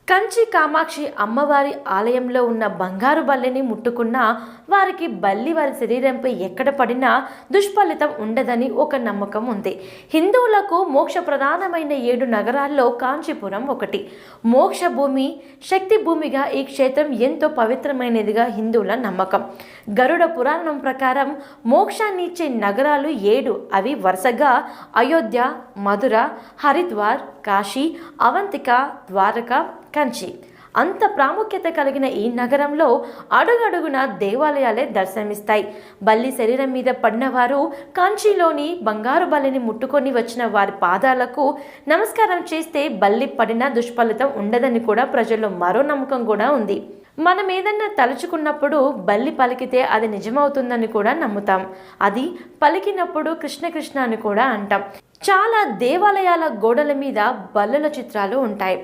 కంచి కామాక్షి అమ్మవారి ఆలయంలో ఉన్న బంగారు బల్లిని ముట్టుకున్నా వారికి బల్లి వారి శరీరంపై ఎక్కడ పడినా దుష్ఫలితం ఉండదని ఒక నమ్మకం ఉంది. హిందువులకు మోక్ష ప్రధానమైన 7 నగరాల్లో కాంచీపురం ఒకటి. మోక్ష భూమి, శక్తి భూమిగా ఈ క్షేత్రం ఎంతో పవిత్రమైనదిగా హిందువుల నమ్మకం. గరుడ పురాణం ప్రకారం మోక్షాన్ని ఇచ్చే నగరాలు 7. అవి వరుసగా అయోధ్య, మధుర, హరిద్వార్, కాశీ, అవంతిక, ద్వారక, కంచి. అంత ప్రాముఖ్యత కలిగిన ఈ నగరంలో అడుగడుగున దేవాలయాలే దర్శనమిస్తాయి. బల్లి శరీరం మీద పడినవారు కాంచీలోని బంగారు బల్లిని ముట్టుకొని వచ్చిన వారి పాదాలకు నమస్కారం చేస్తే బల్లి పడిన దుష్ఫలితం ఉండదని కూడా ప్రజల్లో మరో నమ్మకం కూడా ఉంది. మనం ఏదన్నా తలుచుకున్నప్పుడు బల్లి పలికితే అది నిజమవుతుందని కూడా నమ్ముతాం. అది పలికినప్పుడు కృష్ణ కృష్ణ అని కూడా అంటాం. చాలా దేవాలయాల గోడల మీద బల్లుల చిత్రాలు ఉంటాయి.